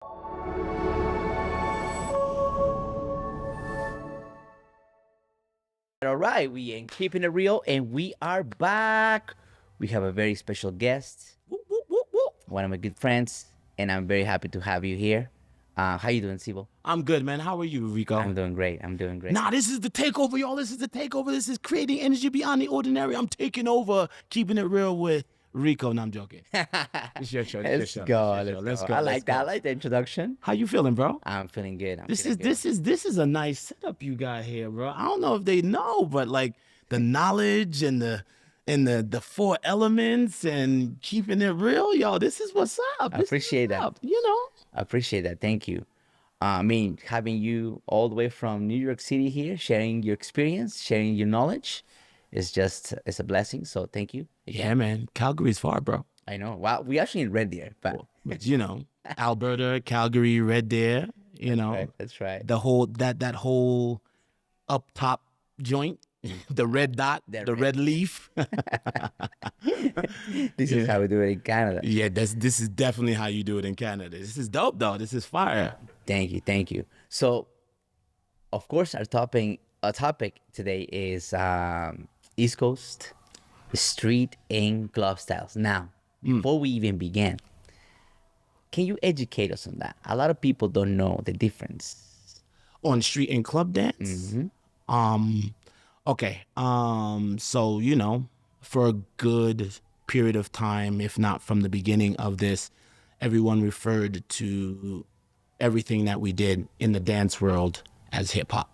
All right, we ain't keeping it real, and we are back. We have a very special guest, one of my good friends, and I'm very happy to have you here. How you doing, Cebo? I'm good, man. How are you, Rico? I'm doing great. Nah, this is the takeover, y'all. This is the takeover. This is creating energy beyond the ordinary. I'm taking over, keeping it real with Rico. No, I'm joking. It's your show. Let's go. Let's go. I like that. I like the introduction. How you feeling, bro? I'm feeling good. This is a nice setup you got here, bro. I don't know if they know, but like the knowledge and the four elements and keeping it real, yo. This is what's up. I appreciate that. Up, you know. I appreciate that. Thank you. I mean, having you all the way from New York City here, sharing your experience, sharing your knowledge, it's a blessing. So thank you. Yeah, man. Calgary's far, bro. I know. Wow, we actually in Red Deer, but you know, Alberta, Calgary, Red Deer. You know, that's right. The whole that whole up top joint, the red dot, the red leaf. This is how we do it in Canada. Yeah, this is definitely how you do it in Canada. This is dope, though. This is fire. Thank you. So, of course, our topic today is East Coast street and club styles. Now, before we even begin, can you educate us on that? A lot of people don't know the difference on street and club dance. Okay. So, you know, for a good period of time, if not from the beginning of this, everyone referred to everything that we did in the dance world as hip hop.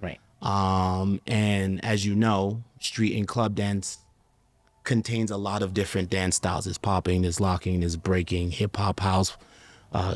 Right. And as you know, street and club dance contains a lot of different dance styles. There's popping, there's locking, there's breaking, hip hop, house,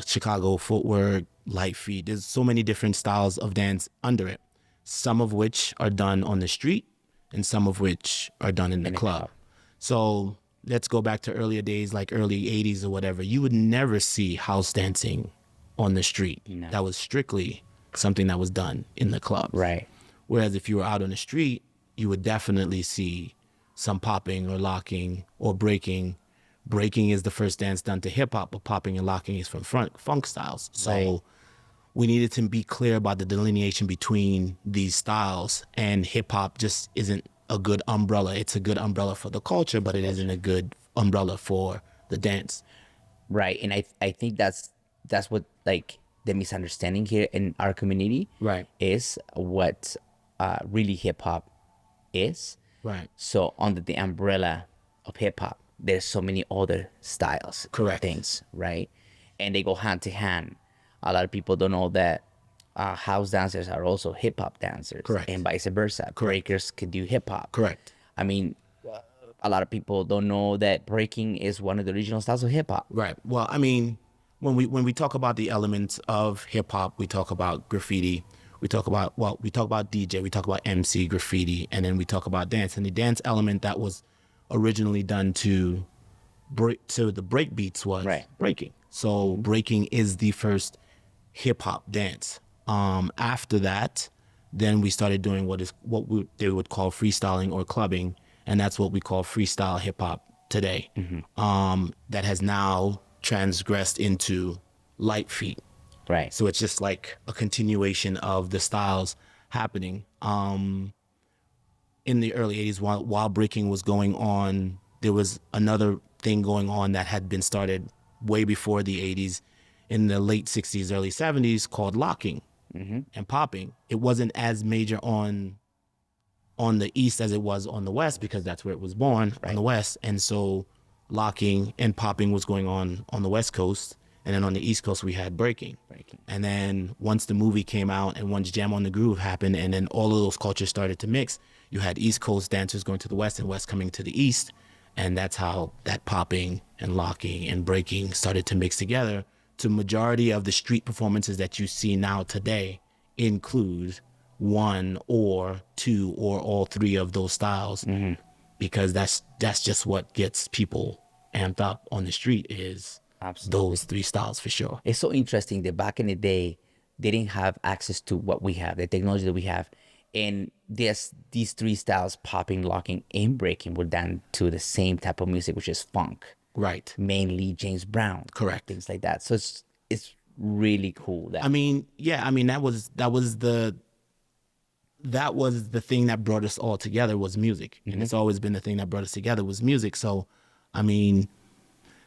Chicago footwork, light feet. There's so many different styles of dance under it. Some of which are done on the street and some of which are done in the club. So let's go back to earlier days, like early 80s or whatever. You would never see house dancing on the street. No. That was strictly something that was done in the club. Right. Whereas if you were out on the street, you would definitely see some popping or locking or breaking. Breaking is the first dance done to hip hop, but popping and locking is from funk styles. So we needed to be clear about the delineation between these styles, and hip hop just isn't a good umbrella. It's a good umbrella for the culture, but it isn't a good umbrella for the dance. Right. And I think that's what, like, the misunderstanding here in our community is what really hip hop is. Right. So under the umbrella of hip hop, there's so many other styles. Correct. Things, right? And they go hand to hand. A lot of people don't know that house dancers are also hip hop dancers. Correct. And vice versa. Correct. Breakers can do hip hop. Correct. I mean, a lot of people don't know that breaking is one of the original styles of hip hop. Right. Well, I mean, when we talk about the elements of hip hop, we talk about graffiti. We talk about DJ, we talk about MC, graffiti, and then we talk about dance. And the dance element that was originally done to the break beats was breaking. So breaking is the first hip hop dance. After that, then we started doing what they would call freestyling or clubbing, and that's what we call freestyle hip hop today. That has now transgressed into light feet. Right. So it's just like a continuation of the styles happening. In the early 80s, while breaking was going on, there was another thing going on that had been started way before the 80s in the late 60s, early 70s called locking and popping. It wasn't as major on the East as it was on the West because that's where it was born, on the West. And so locking and popping was going on the West Coast. And then on the East Coast, we had breaking. And then once the movie came out and once Jam on the Groove happened and then all of those cultures started to mix, you had East Coast dancers going to the West and West coming to the East. And that's how that popping and locking and breaking started to mix together. To majority of the street performances that you see now today include one or two or all three of those styles, because that's just what gets people amped up on the street is those three styles for sure. It's so interesting that back in the day, they didn't have access to what we have, the technology that we have. And these three styles, popping, locking, and breaking, were done to the same type of music, which is funk. Right. Mainly James Brown. Correct. Things like that. So it's really cool. I mean, yeah, I mean, that was the thing that brought us all together was music. And it's always been the thing that brought us together was music. So, I mean,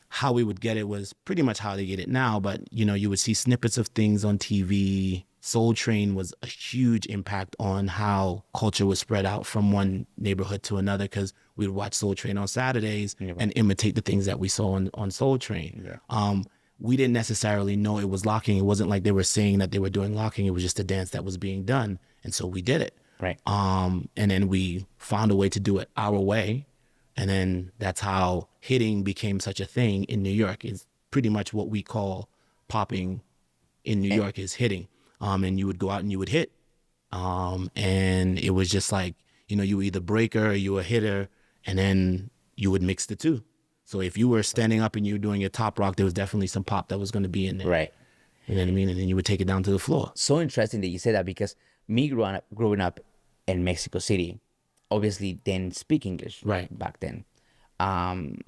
how we would get it was pretty much how they get it now. But, you know, you would see snippets of things on TV. Soul Train was a huge impact on how culture was spread out from one neighborhood to another, because we would watch Soul Train on Saturdays and imitate the things that we saw on Soul Train. Yeah. We didn't necessarily know it was locking. It wasn't like they were saying that they were doing locking. It was just a dance that was being done. And so we did it. Right. And then we found a way to do it our way. And then that's how hitting became such a thing in New York. It's pretty much what we call popping in New York is hitting. And you would go out and you would hit. And it was just like, you know, you were either breaker or you were a hitter, and then you would mix the two. So if you were standing up and you were doing your top rock, there was definitely some pop that was going to be in there. Right. You know what I mean? And then you would take it down to the floor. So interesting that you say that, because me growing up in Mexico City, obviously didn't speak English back then. And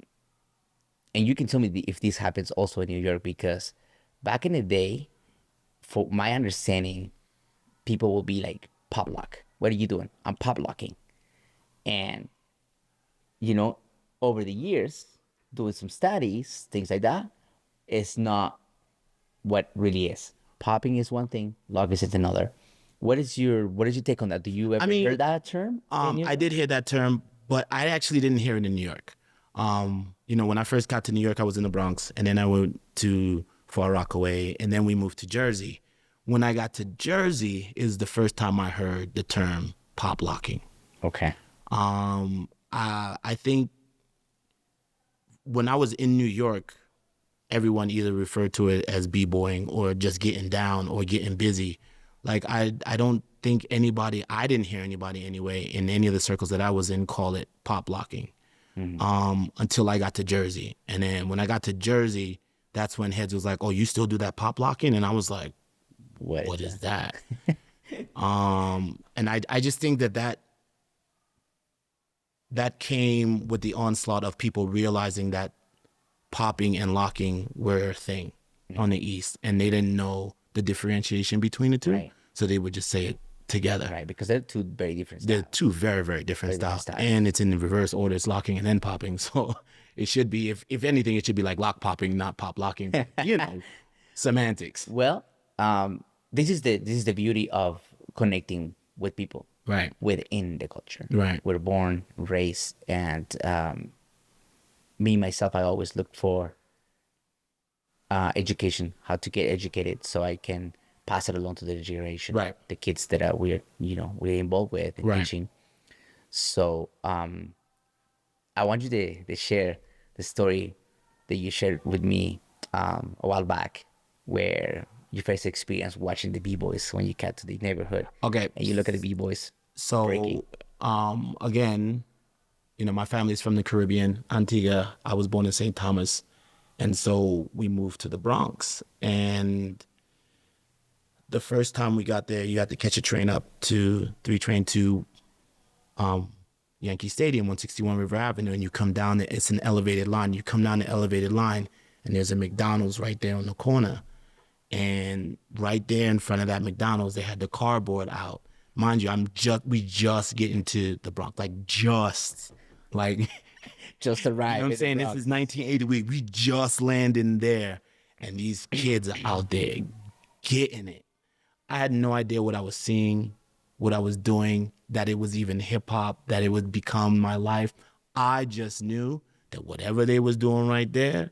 you can tell me if this happens also in New York, because back in the day, for my understanding, people will be like, pop lock. What are you doing? I'm pop locking. And, you know, over the years, doing some studies, things like that, it's not what really is. Popping is one thing, lock is another. What is your take on that? Do you ever hear that term? I did hear that term, but I actually didn't hear it in New York. You know, when I first got to New York, I was in the Bronx, and then I went to Far Rockaway, and then we moved to Jersey. When I got to Jersey is the first time I heard the term pop locking. Okay. I think when I was in New York, everyone either referred to it as b-boying or just getting down or getting busy. Like I don't think I didn't hear anybody anyway in any of the circles that I was in call it pop locking. Until I got to Jersey. And then when I got to Jersey, that's when heads was like, oh, you still do that pop locking? And I was like, what is that? And I just think that came with the onslaught of people realizing that popping and locking were a thing on the East, and they didn't know the differentiation between the two. Right. So they would just say it together. Right, because they're two very different styles. They're two very, very different styles. And it's in the reverse order. It's locking and then popping. So it should be, if anything, it should be like lock popping, not pop locking. You know, semantics. Well, this is the beauty of connecting with people. Right. Within the culture. Right. We're born, raised, and me, myself, I always look for education, how to get educated so I can pass it along to the generation. Right. The kids that we're involved with in teaching. So I want you to share the story that you shared with me a while back, where your first experience watching the B-boys when you got to the neighborhood. Okay. And you look at the B-boys. So breaking. Again, you know, my family's from the Caribbean, Antigua. I was born in St. Thomas. And so we moved to the Bronx. And the first time we got there, you had to catch a train up to 3 train to Yankee Stadium, 161 River Avenue, and you come down, it's an elevated line. You come down the elevated line, and there's a McDonald's right there on the corner. And right there in front of that McDonald's, they had the cardboard out. Mind you, we just get into the Bronx, just arrived. You know what I'm saying? This is 1980. We just landed there, and these kids are out there getting it. I had no idea what I was seeing, what I was doing, that it was even hip hop, that it would become my life. I just knew that whatever they was doing right there,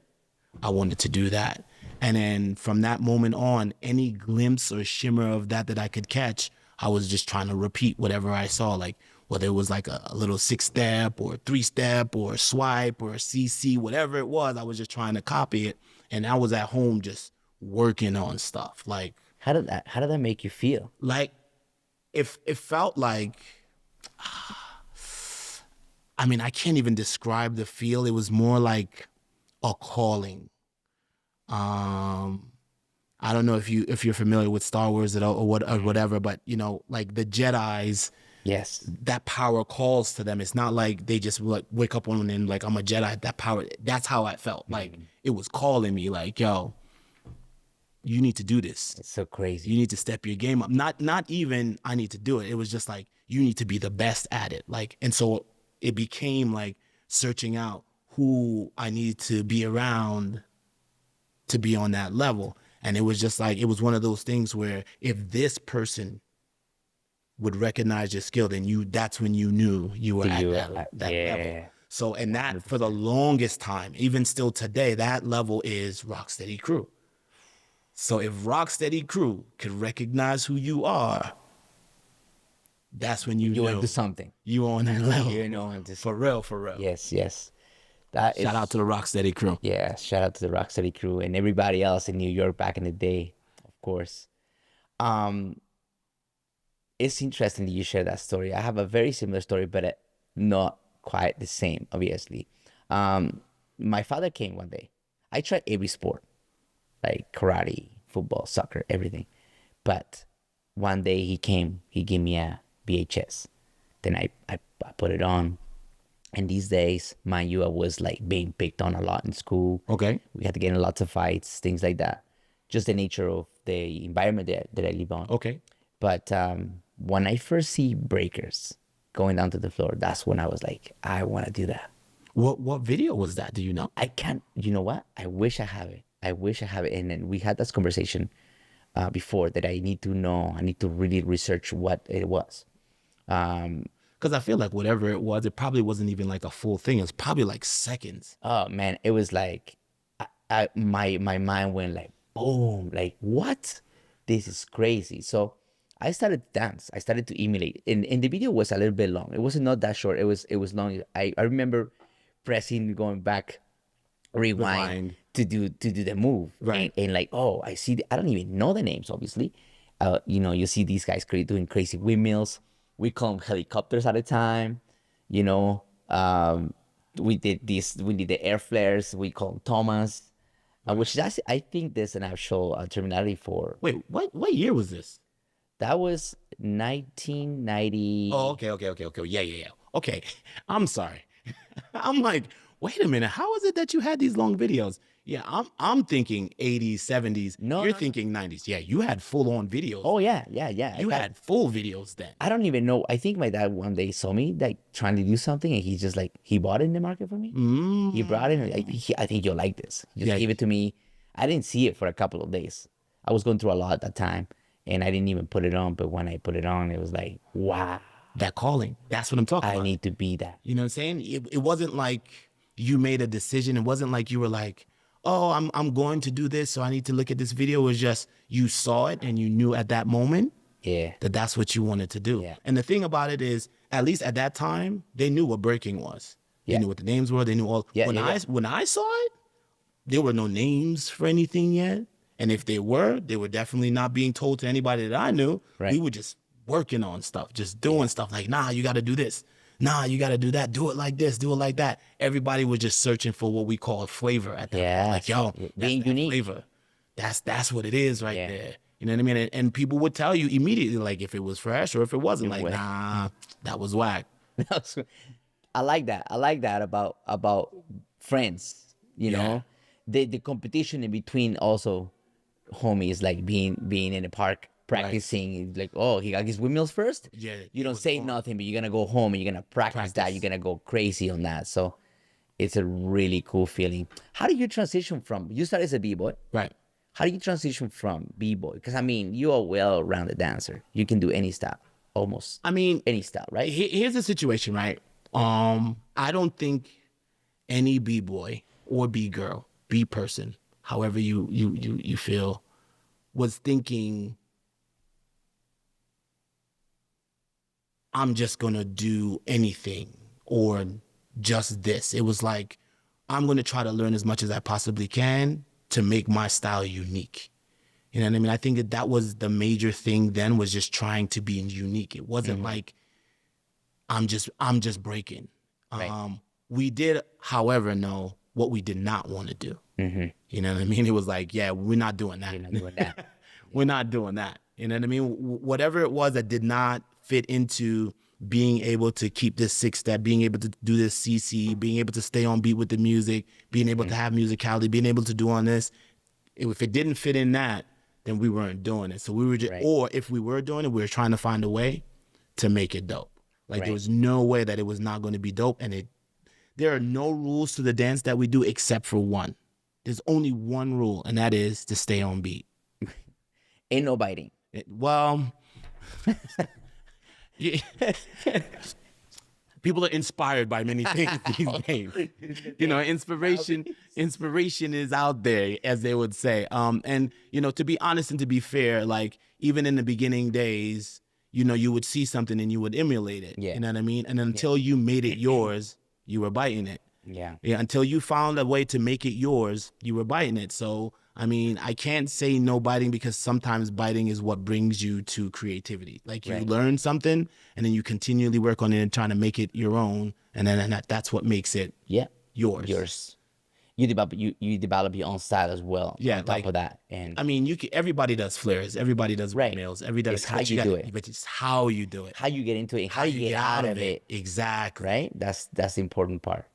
I wanted to do that. And then from that moment on, any glimpse or shimmer of that I could catch, I was just trying to repeat whatever I saw, like whether it was like a little 6-step or 3-step or a swipe or a CC, whatever it was, I was just trying to copy it. And I was at home just working on stuff. Like, how did that make you feel? Like, it felt like, I mean, I can't even describe the feel. It was more like a calling. I don't know if you're familiar with Star Wars or whatever, but you know, like the Jedis, yes, that power calls to them. It's not like they just like wake up one and like, I'm a Jedi. That power, that's how I felt. Like it was calling me, like, yo, you need to do this. It's so crazy. You need to step your game up. Not even I need to do it. It was just like, you need to be the best at it. Like, and so it became like searching out who I needed to be around to be on that level. And it was just like, it was one of those things where if this person would recognize your skill, then that's when you knew you were at that level. So, and that for the longest time, even still today, that level is Rocksteady Crew. So if Rocksteady Crew could recognize who you are, that's when you into something. You on that level. You know, for real. Yes. Shout out to the Rocksteady Crew. Yeah, shout out to the Rocksteady Crew and everybody else in New York back in the day, of course. It's interesting that you share that story. I have a very similar story, but not quite the same, obviously. My father came one day. I tried every sport, like karate, football, soccer, everything. But one day he came, he gave me a VHS. Then I put it on. And these days, mind you, I was like being picked on a lot in school. Okay. We had to get in lots of fights, things like that. Just the nature of the environment that I live on. Okay. But when I first see breakers going down to the floor, that's when I was like, I want to do that. What video was that? Do you know? I can't, you know what? I wish I have it. And then we had this conversation before that I need to know. I need to really research what it was. Because I feel like whatever it was, it probably wasn't even like a full thing. It was probably like seconds. Oh, man. It was like, my mind went like, boom, like, what? This is crazy. So I started to dance. I started to emulate. And the video was a little bit long. It wasn't not that short. It was long. I remember pressing, going back, rewind to do the move. Right. And like, oh, I see. I don't even know the names, obviously. You see these guys doing crazy windmills. We call them helicopters at a time. We did the air flares. We call them Thomas. Which I think there's an actual terminology for. Wait, what year was this? That was 1990. Oh, okay. Yeah. Okay, I'm sorry. I'm like, wait a minute. How is it that you had these long videos? Yeah, I'm thinking 80s, 70s. No, You're thinking 90s. Yeah, you had full on videos. Oh yeah. You had full videos then. I don't even know. I think my dad one day saw me like trying to do something, and he's just like, he bought it in the market for me. He brought it. I think you'll like this. He just gave it to me. I didn't see it for a couple of days. I was going through a lot at that time, and I didn't even put it on. But when I put it on, it was like, wow. That calling. That's what I'm talking about. I need to be that. You know what I'm saying? It wasn't like you made a decision. It wasn't like you were like, oh, I'm going to do this, so I need to look at this video. It was just you saw it and you knew at that moment that's what you wanted to do. Yeah. And the thing about it is, at least at that time, they knew what breaking was. They knew what the names were. They knew all. When I saw it, there were no names for anything yet. And if they were definitely not being told to anybody that I knew. Right. We were just working on stuff, just doing stuff like, nah, you got to do this. Nah, you got to do that. Do it like this. Do it like that. Everybody was just searching for what we call flavor at that point. Like, yo, being unique. Flavor. That's what it is right there. You know what I mean? And people would tell you immediately, like, if it was fresh or if it wasn't. Like, nah, that was whack. I like that. I like that about friends. You know, the competition in between also homies, like being in the park. Practicing, like, oh, he got his windmills first. Yeah, you don't say nothing, but you're gonna go home and you're gonna practice that. You're gonna go crazy on that. So it's a really cool feeling. How do you transition from, you started as a b-boy, right? How do you transition from b-boy? Because I mean, you're a well-rounded dancer. You can do any style, almost. I mean, any style, right? Here's the situation, right? I don't think any b-boy or b-girl, b-person, however you feel, was thinking, I'm just going to do anything or just this. It was like, I'm going to try to learn as much as I possibly can to make my style unique. You know what I mean? I think that was the major thing then, was just trying to be unique. It wasn't like, I'm just breaking. Right. We did, however, know what we did not want to do. You know what I mean? It was like, yeah, we're not doing that. You're not doing that. We're not doing that. You know what I mean? Whatever it was that did not fit into being able to keep this 6-step, being able to do this CC, being able to stay on beat with the music, being able to have musicality, being able to do on this. If it didn't fit in that, then we weren't doing it. So we were just, or if we were doing it, we were trying to find a way to make it dope. Like there was no way that it was not going to be dope. And there are no rules to the dance that we do except for one. There's only one rule, and that is to stay on beat. Ain't no biting. Well, people are inspired by many things these days. You know, inspiration is out there, as they would say. And, you know, to be honest and to be fair, like even in the beginning days, you know, you would see something and you would emulate it. Yeah. You know what I mean? And until you made it yours, you were biting it. Yeah. Until you found a way to make it yours, you were biting it. So, I mean, I can't say no biting because sometimes biting is what brings you to creativity. Like you learn something and then you continually work on it and trying to make it your own. And then that's what makes it yours. You develop your own style as well. Yeah, on top of that. And I mean, everybody does flares. Everybody does nails. Everybody does how you do it. But it's how you do it. How you get into it. And how you get out of it. Exactly. Right? That's the important part.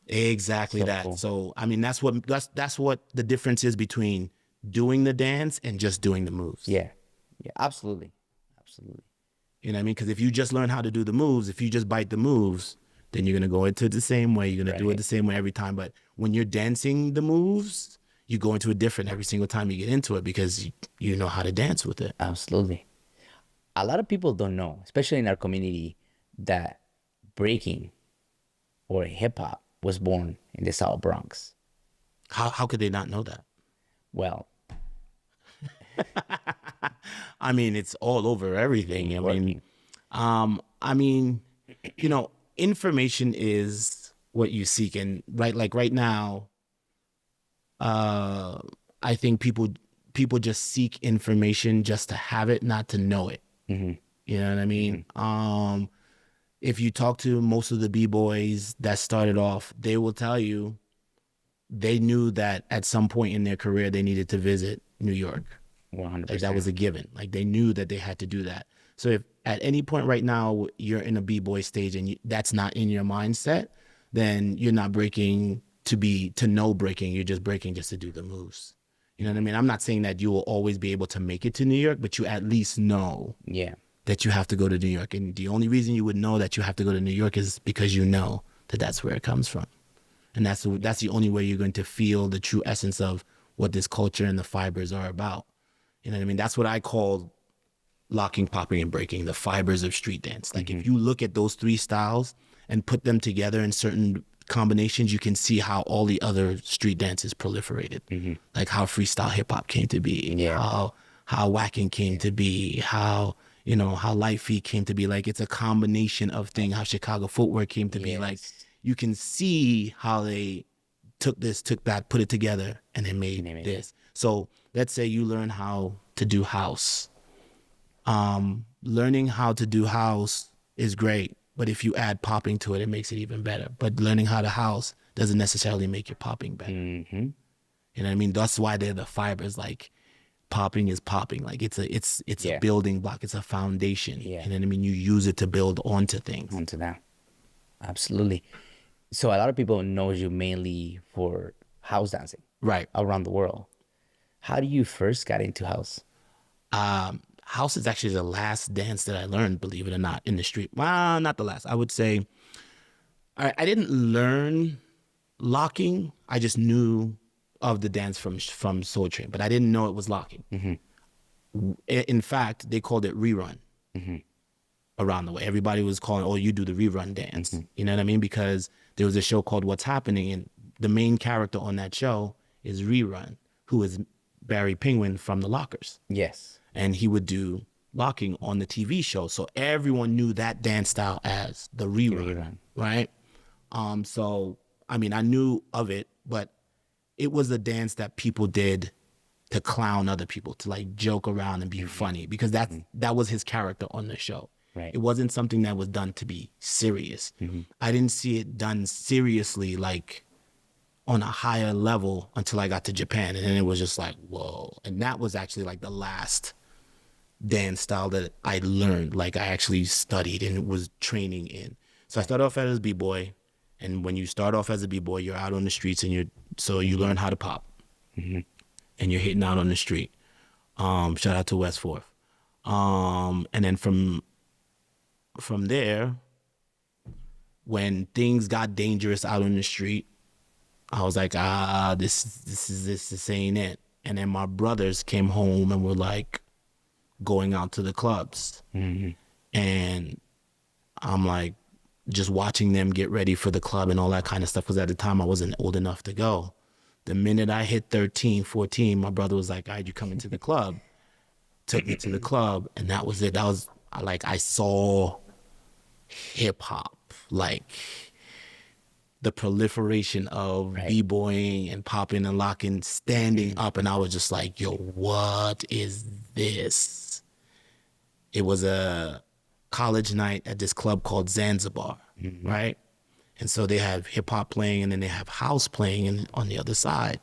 Exactly so that. Cool. So I mean, that's what the difference is between doing the dance and just doing the moves. Yeah, absolutely. You know what I mean? Because if you just learn how to do the moves, if you just bite the moves, then you're gonna go into it the same way. You're gonna do it the same way every time. But when you're dancing the moves, you go into it different every single time you get into it because you know how to dance with it. Absolutely. A lot of people don't know, especially in our community, that breaking or hip hop was born in the South Bronx. How could they not know that? Well, I mean, it's all over everything. I mean, you know, information is what you seek, and right now, I think people just seek information just to have it, not to know it. Mm-hmm. You know what I mean? Mm-hmm. If you talk to most of the B-boys that started off, they will tell you they knew that at some point in their career they needed to visit New York. 100%. Like that was a given. Like they knew that they had to do that. So if at any point right now you're in a B-boy stage and that's not in your mindset, then you're not breaking to know breaking. You're just breaking just to do the moves. You know what I mean? I'm not saying that you will always be able to make it to New York, but you at least know. Yeah. That you have to go to New York. And the only reason you would know that you have to go to New York is because you know that that's where it comes from. And that's the only way you're going to feel the true essence of what this culture and the fibers are about. You know what I mean? That's what I call locking, popping, and breaking, the fibers of street dance. Like if you look at those three styles and put them together in certain combinations, you can see how all the other street dances proliferated. Mm-hmm. Like how freestyle hip hop came to be, how whacking came to be, how light feet came to be. Like it's a combination of things, how Chicago footwork came to be. Like you can see how they took that, put it together, and then made this. So let's say you learn how to do house. Learning how to do house is great, but if you add popping to it, it makes it even better. But learning how to house doesn't necessarily make your popping better. Mm-hmm. You know what I mean? That's why they're the fibers. Like popping is popping. Like it's a building block. It's a foundation. Yeah. You know what I mean? You use it to build onto things. Onto that. Absolutely. So a lot of people know you mainly for house dancing. Right. Around the world. How do you first got into house? House is actually the last dance that I learned, believe it or not, in the street. Well, not the last. I would say I didn't learn locking. I just knew of the dance from Soul Train, but I didn't know it was locking. Mm-hmm. In fact, they called it rerun around the way. Everybody was calling, oh, you do the rerun dance. Mm-hmm. You know what I mean? Because there was a show called What's Happening, and the main character on that show is Rerun, who is Barry Penguin from The Lockers. Yes. And he would do locking on the TV show. So everyone knew that dance style as the rerun. Right? So, I mean, I knew of it, but it was a dance that people did to clown other people, to like joke around and be funny, because that was his character on the show. Right. It wasn't something that was done to be serious. Mm-hmm. I didn't see it done seriously, like on a higher level, until I got to Japan. And then it was just like, whoa. And that was actually like the last dance style that I learned, like I actually studied and was training in. So I started off as a B-boy. And when you start off as a B-boy, you're out on the streets and you learn how to pop. Mm-hmm. And you're hitting out on the street. Shout out to West Fourth. And then from there, when things got dangerous out on the street, I was like, this ain't it. And then my brothers came home and were like going out to the clubs. And I'm like just watching them get ready for the club and all that kind of stuff, because at the time I wasn't old enough to go. The minute I hit 13, 14, my brother was like, all right, you coming to the club. Took me to the club, and that was it. That was like, I saw hip hop, like the proliferation of b-boying and popping and locking, standing up, and I was just like, yo, what is this? It was a college night at this club called Zanzibar, right? And so they have hip hop playing, and then they have house playing on the other side.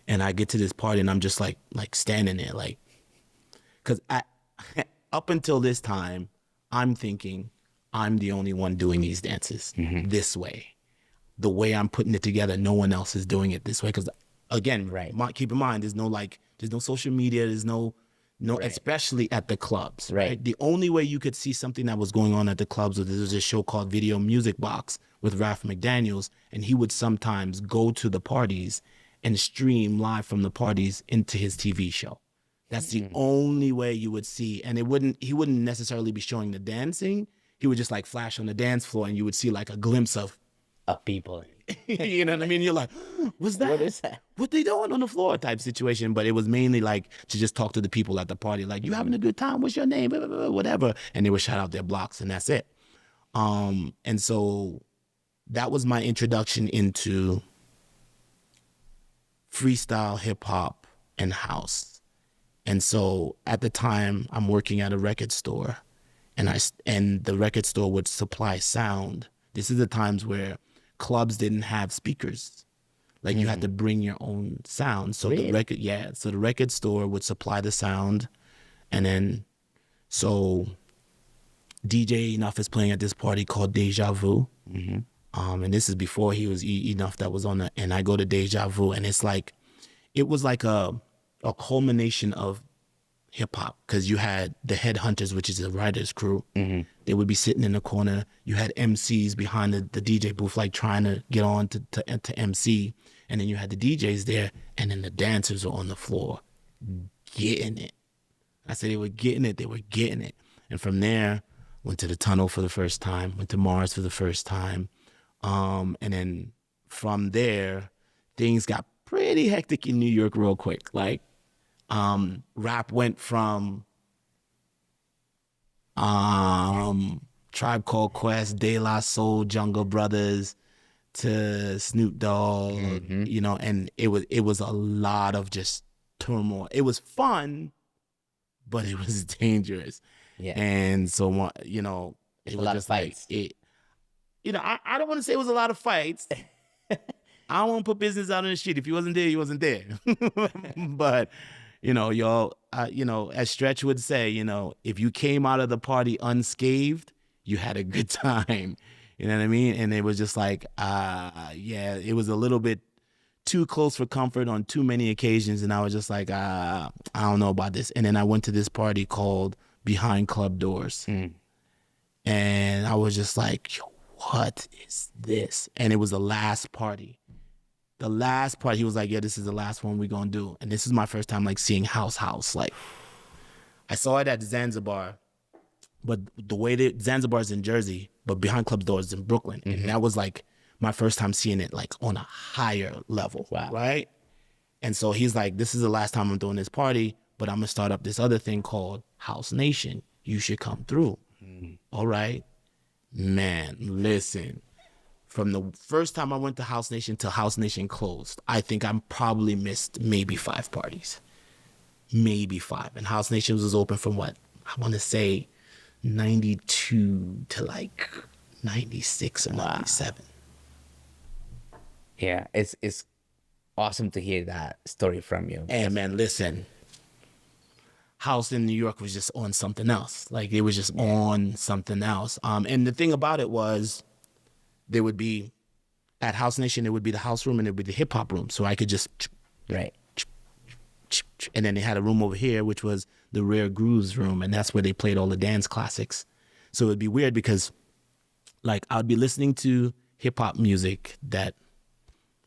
And I get to this party, and I'm just like standing there, like, because up until this time, I'm thinking I'm the only one doing these dances this way. The way I'm putting it together, no one else is doing it this way. Because again, keep in mind, there's no social media, there's no, especially at the clubs. Right. The only way you could see something that was going on at the clubs was there was a show called Video Music Box with Ralph McDaniels, and he would sometimes go to the parties and stream live from the parties into his TV show. That's the only way you would see. And he wouldn't necessarily be showing the dancing. He would just like flash on the dance floor, and you would see like a glimpse of people. You know what I mean? You're like, what's that? What is that? What they doing on the floor type situation. But it was mainly like to just talk to the people at the party. Like, you having a good time? What's your name? Blah, blah, blah, whatever. And they would shout out their blocks, and that's it. And so that was my introduction into freestyle hip hop and house. And so at the time, I'm working at a record store, and the record store would supply sound. This is the times where clubs didn't have speakers. Like, you had to bring your own sound. So the record store would supply the sound. And then, so DJ Enough is playing at this party called Deja Vu. And this is before he was Enough that was on and I go to Deja Vu, and it was like a culmination of hip hop, because you had the Headhunters, which is a writer's crew. They would be sitting in the corner. You had MCs behind the DJ booth, like trying to get on to MC. And then you had the DJs there, and then the dancers were on the floor getting it. I said they were getting it. And from there, went to the Tunnel for the first time, went to Mars for the first time. And then from there, things got pretty hectic in New York real quick. Like, rap went from Tribe Called Quest, De La Soul, Jungle Brothers, to Snoop Dogg, and it was a lot of just turmoil. It was fun, but it was dangerous. Yeah. And so, it was a lot just of fights. Like I don't want to say it was a lot of fights. I don't want to put business out on the street. If he wasn't there, he wasn't there. But, y'all, as Stretch would say, if you came out of the party unscathed, you had a good time. You know what I mean? And it was just like, it was a little bit too close for comfort on too many occasions. And I was just like, I don't know about this. And then I went to this party called Behind Club Doors. And I was just like, yo, what is this? And it was the last party. The last party, he was like, yeah, this is the last one we're going to do. And this is my first time like seeing house. Like, I saw it at Zanzibar, but the way that Zanzibar's in Jersey, but Behind Club Doors is in Brooklyn. And that was like my first time seeing it like on a higher level. Wow. Right? And so he's like, this is the last time I'm doing this party, but I'm going to start up this other thing called House Nation. You should come through. All right. Man, listen. From the first time I went to House Nation till House Nation closed, I think I probably missed maybe 5 parties. Maybe 5. And House Nation was open from what? I want to say 92 to like 96 or 97. Yeah, it's awesome to hear that story from you. And man, listen. House in New York was just on something else. Like, it was just on something else. And the thing about it was, there would be, at House Nation, there would be the house room and there would be the hip hop room. So I could just, and then they had a room over here, which was the rare grooves room, and that's where they played all the dance classics. So it'd be weird because like I'd be listening to hip hop music that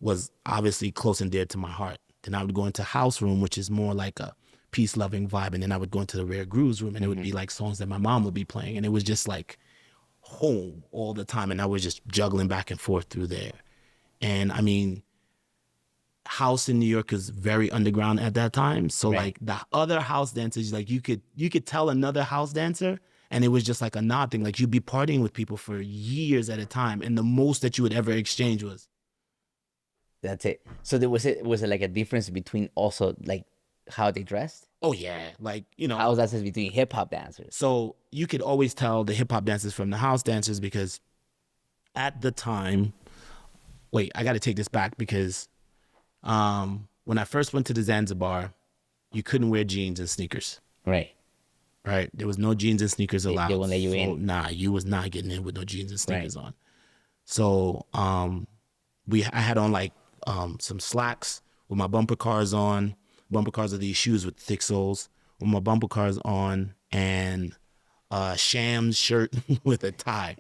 was obviously close and dear to my heart. Then I would go into house room, which is more like a peace loving vibe. And then I would go into the rare grooves room, and it would be like songs that my mom would be playing. And it was just like home all the time. And I was just juggling back and forth through there. And I mean, house in New York is very underground at that time. So like the other house dancers, like you could tell another house dancer, and it was just like a nod thing. Like you'd be partying with people for years at a time, and the most that you would ever exchange was. That's it. So was it like a difference between also like how they dressed? Oh yeah, like house dancers between hip hop dancers. So you could always tell the hip hop dancers from the house dancers because at the time, wait, I got to take this back because when I first went to the Zanzibar, you couldn't wear jeans and sneakers. Right. There was no jeans and sneakers allowed. They won't let you in. Nah, you was not getting in with no jeans and sneakers on. So I had on like some slacks with my bumper cars on. Bumper cars are these shoes with thick soles. With my bumper cars on and a Shams shirt with a tie.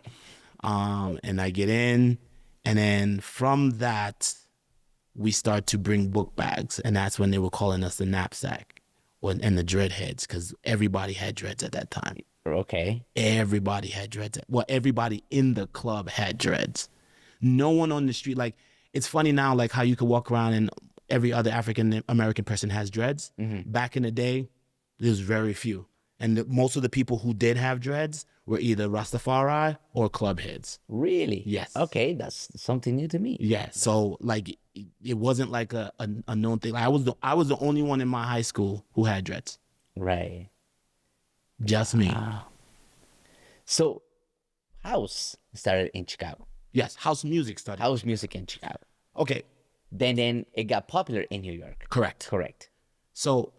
And I get in, and then from that, we start to bring book bags, and that's when they were calling us the knapsack and the dreadheads, because everybody had dreads at that time. Okay. Everybody had dreads. Well, everybody in the club had dreads. No one on the street. Like, it's funny now, like how you could walk around and every other African American person has dreads. Back in the day, there's very few. And most of the people who did have dreads were either Rastafari or club heads. Really? Yes. Okay, that's something new to me. Yeah. So like it wasn't like a known thing. Like, I was the only one in my high school who had dreads. Right. Just me. Wow. So house started in Chicago. Yes, house music started. House music in Chicago. Okay. Then it got popular in New York. Correct. So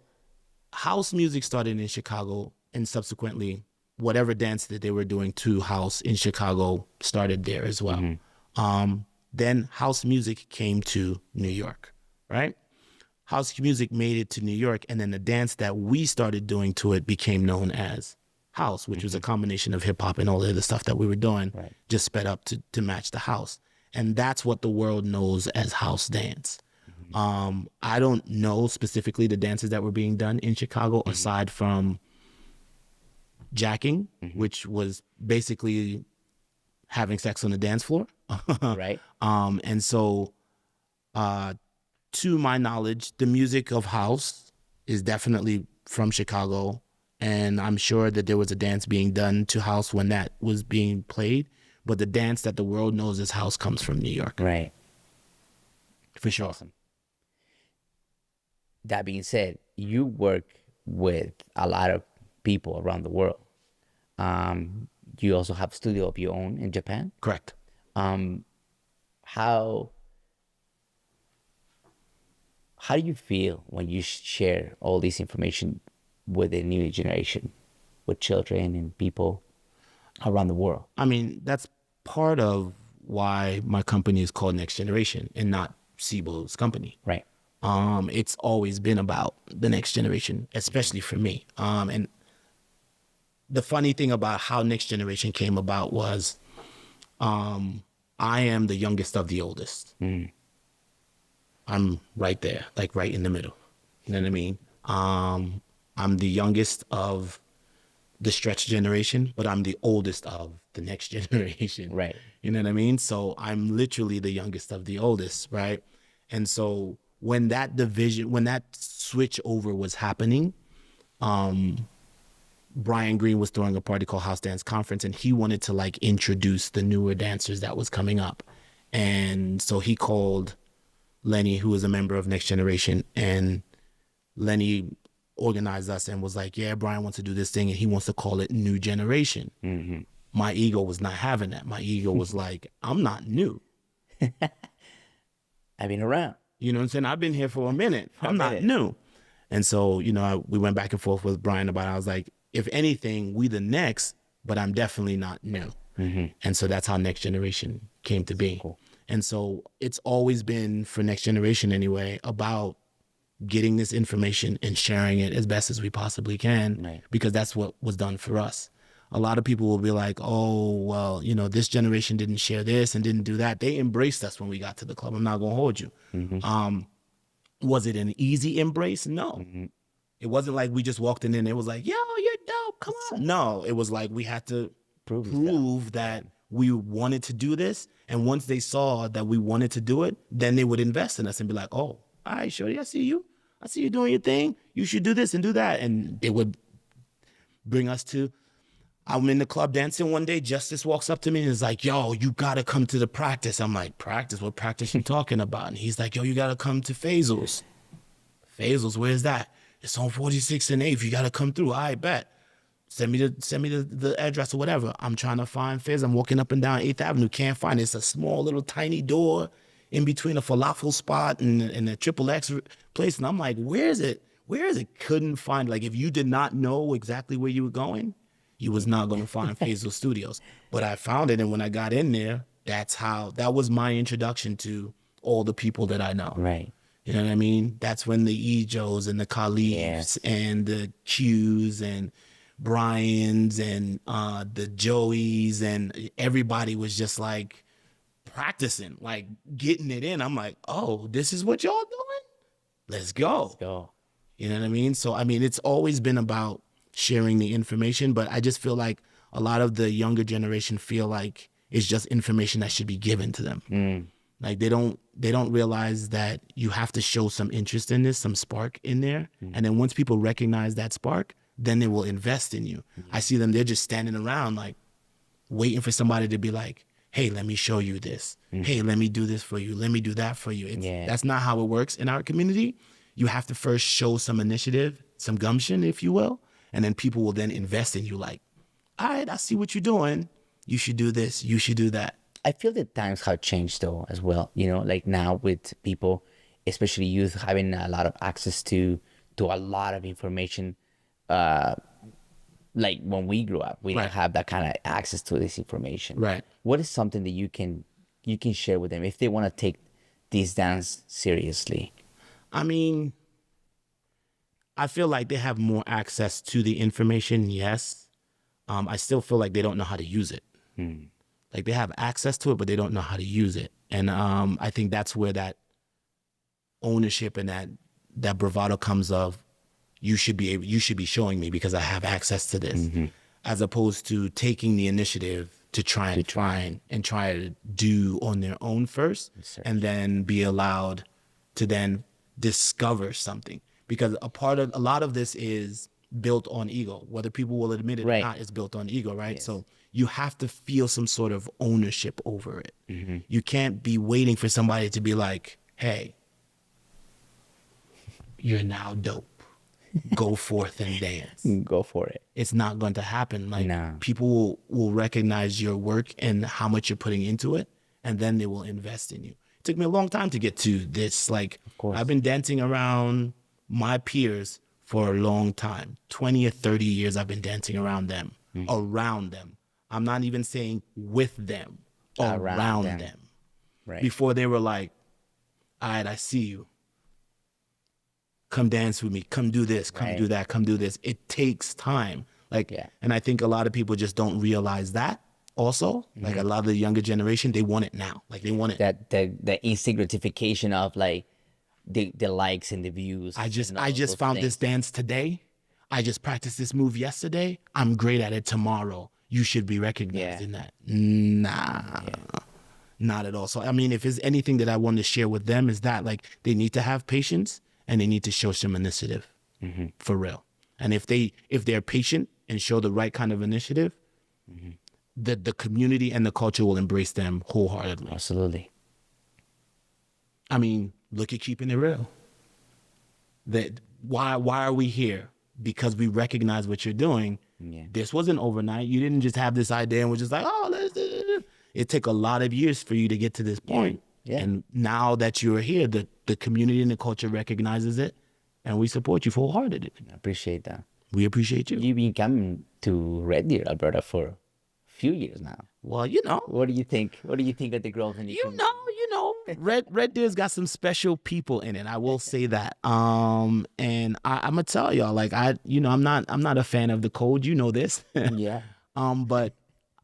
house music started in Chicago, and subsequently whatever dance that they were doing to house in Chicago started there as well. Then house music came to New York, right? House music made it to New York, and then the dance that we started doing to it became known as house, which was a combination of hip hop and all the other stuff that we were doing, just sped up to match the house. And that's what the world knows as house dance. I don't know specifically the dances that were being done in Chicago aside from jacking, which was basically having sex on the dance floor. Right. And so, to my knowledge, the music of house is definitely from Chicago. And I'm sure that there was a dance being done to house when that was being played. But the dance that the world knows as house comes from New York. Right. For sure. Awesome. That being said, you work with a lot of people around the world. You also have a studio of your own in Japan. Correct. How do you feel when you share all this information with the new generation, with children and people around the world? I mean, that's part of why my company is called Next Generation and not Cebo's company. Right. It's always been about the next generation, especially for me. And the funny thing about how Next Generation came about was I am the youngest of the oldest. I'm right there, like right in the middle. You know what I mean? I'm the youngest of the stretch generation, but I'm the oldest of the next generation. Right. You know what I mean? So I'm literally the youngest of the oldest, right? And so when that switch over was happening, Brian Green was throwing a party called House Dance Conference, and he wanted to like introduce the newer dancers that was coming up. And so he called Lenny, who was a member of Next Generation, and Lenny organized us and was like, yeah, Brian wants to do this thing and he wants to call it New Generation. My ego was not having that. My ego was like, I'm not new. I've been around. You know what I'm saying? I've been here for a minute. I'm not new. And so, we went back and forth with Brian about it. I was like, if anything, we the next, but I'm definitely not new. And so that's how Next Generation came to be. Cool. And so it's always been, for Next Generation anyway, about getting this information and sharing it as best as we possibly can, Right. because that's what was done for us. A lot of people will be like, oh, well, you know, this generation didn't share this and didn't do that. They embraced us when we got to the club. I'm not going to hold you. Was it an easy embrace? No. It wasn't like we just walked in and it was like, yo, you're dope, come on. No, it was like we had to prove that we wanted to do this. And once they saw that we wanted to do it, then they would invest in us and be like, oh, all right, shorty, I see you. I see you doing your thing. You should do this and do that. And it would bring us to, I'm in the club dancing one day, Justice walks up to me and is like, yo, you gotta come to the practice. I'm like, practice? What practice you talking about? And he's like, yo, you gotta come to Faisal's. Faisal's, where's that? It's on 46 and 8th. You gotta come through. I bet. Send me the address or whatever. I'm trying to find Faiz. I'm walking up and down 8th Avenue. Can't find it. It's a small little tiny door in between a falafel spot and a triple X place. And I'm like, where is it? Where is it? Couldn't find. Like, if you did not know exactly where you were going, you was not going to find Faisal Studios. But I found it, and when I got in there, that was my introduction to all the people that I know. Right. You know what I mean? That's when the Ejos and the Khalifs and the Qs and Brian's and the Joeys and everybody was just like practicing, like getting it in. I'm like, oh, this is what y'all doing? Let's go. Let's go. You know what I mean? So, I mean, it's always been about sharing the information, but I just feel like a lot of the younger generation feel like it's just information that should be given to them. Like they don't realize that you have to show some interest in this, some spark in there. And then once people recognize that spark, then they will invest in you. I see them, they're just standing around like waiting for somebody to be like, hey, let me show you this. Hey, let me do this for you. Let me do that for you. That's not how it works in our community. You have to first show some initiative, some gumption, if you will. And then people will then invest in you like, all right, I see what you're doing. You should do this. You should do that. I feel that times have changed though as well. You know, like now with people, especially youth, having a lot of access to a lot of information. Like when we grew up, we didn't have that kind of access to this information. Right. What is something that you can share with them if they want to take this dance seriously? I mean, I feel like they have more access to the information, yes. I still feel like they don't know how to use it. Like they have access to it, but they don't know how to use it. And I think that's where that ownership and that bravado comes of, you should be showing me because I have access to this, as opposed to taking the initiative to try to do on their own first, and then be allowed to then discover something. Because a lot of this is built on ego, whether people will admit it or not. It's built on ego, right? Yes. So you have to feel some sort of ownership over it. You can't be waiting for somebody to be like, hey, you're now dope. Go forth and dance. Go for it. It's not going to happen. Like people will recognize your work and how much you're putting into it, and then they will invest in you. It took me a long time to get to this. Like, I've been dancing around my peers for a long time. 20 or 30 years I've been dancing around them, around them. I'm not even saying with them, around them. Right. Before they were like, all right, I see you. Come dance with me. Come do this. Come do that. Come do this. It takes time. Like, and I think a lot of people just don't realize that also. Like a lot of the younger generation, they want it now. Like they want it. The instant gratification of like the likes and the views. I just found this dance today. I just practiced this move yesterday. I'm great at it tomorrow. You should be recognized in that. Nah. Not at all. So I mean, if there's anything that I want to share with them is that like they need to have patience. And they need to show some initiative, for real. And if they're patient and show the right kind of initiative, the community and the culture will embrace them wholeheartedly. Absolutely. I mean, look at keeping it real. Why are we here? Because we recognize what you're doing. This wasn't overnight. You didn't just have this idea and was just like, oh, let's do it. It took a lot of years for you to get to this point. And now that you're here, the community and the culture recognizes it, and we support you wholeheartedly. I appreciate that. We appreciate you. You've been coming to Red Deer, Alberta for a few years now. Well, you know. What do you think? What do you think of the growth in the community? You Red Deer's got some special people in it. I will say that. And I'm gonna tell y'all, like, I'm not a fan of the code. You know this. Yeah. But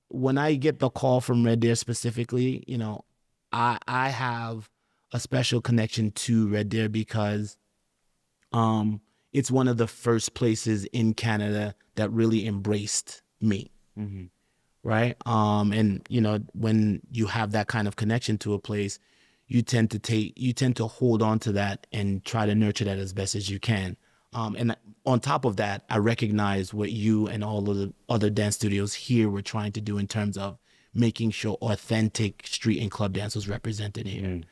when I get the call from Red Deer specifically, I have a special connection to Red Deer because it's one of the first places in Canada that really embraced me. Mm-hmm. Right. And when you have that kind of connection to a place, you tend to hold on to that and try to nurture that as best as you can. And on top of that, I recognize what you and all of the other dance studios here were trying to do in terms of making sure authentic street and club dance was represented here. Mm.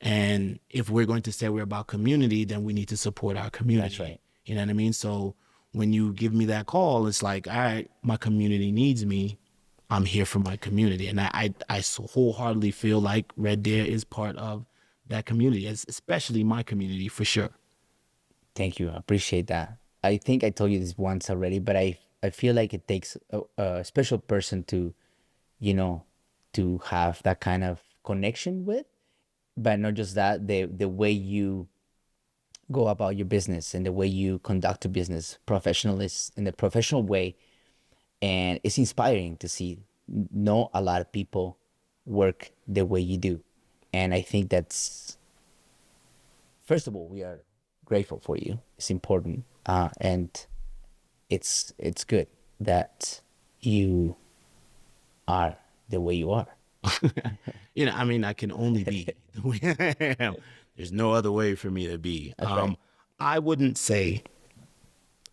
And if we're going to say we're about community, then we need to support our community. That's right. You know what I mean? So when you give me that call, it's like, all right, my community needs me. I'm here for my community. And I so wholeheartedly feel like Red Deer is part of that community, especially my community, for sure. Thank you. I appreciate that. I think I told you this once already, but I feel like it takes a special person to, to have that kind of connection with. But not just that, the way you go about your business and the way you conduct a business, in the professional way. And it's inspiring to see not a lot of people work the way you do. And I think that's, first of all, we are grateful for you. It's important. And it's good that you are the way you are. I can only be the way I am. There's no other way for me to be. Right. I wouldn't say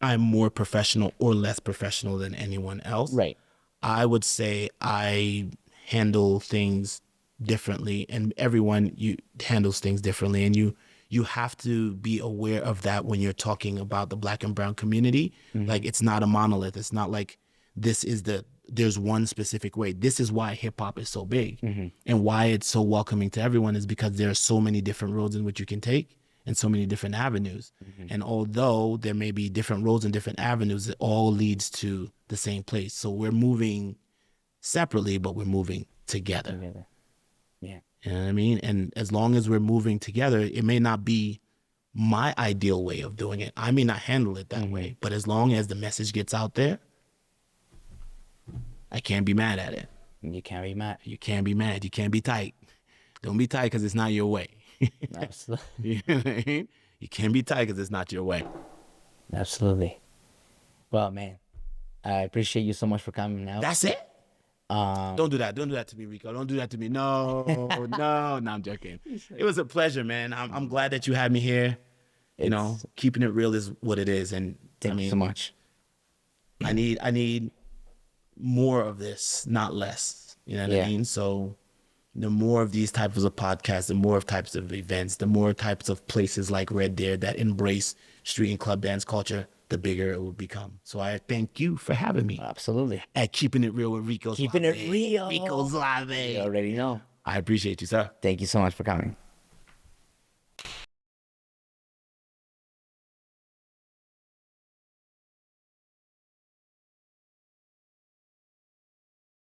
I'm more professional or less professional than anyone else. Right. I would say I handle things differently, and everyone handles things differently. And you have to be aware of that when you're talking about the Black and brown community. Mm-hmm. Like, it's not a monolith. It's not like there's one specific way. This is why hip hop is so big. Mm-hmm. And why it's so welcoming to everyone is because there are so many different roads in which you can take and so many different avenues. Mm-hmm. And although there may be different roads and different avenues, it all leads to the same place. So we're moving separately, but we're moving together. Yeah. You know what I mean? And as long as we're moving together, it may not be my ideal way of doing it. I may not handle it that way, but as long as the message gets out there, I can't be mad at it. You can't be mad. You can't be mad. You can't be tight. Don't be tight because it's not your way. Absolutely. You know what I mean? You can't be tight because it's not your way. Absolutely. Well, man, I appreciate you so much for coming out. That's it? Don't do that. Don't do that to me, Rico. Don't do that to me. No, no, I'm joking. It was a pleasure, man. I'm glad that you had me here. Keeping it real is what it is. And thank you so much. I need more of this, not less. You know what I mean? So the more of these types of podcasts, the more of types of events, the more types of places like Red Deer that embrace street and club dance culture, the bigger it will become. So I thank you for having me. Absolutely. At Keeping It Real with Rico. Keeping it real. Rico Suave. You already know. I appreciate you, sir. Thank you so much for coming.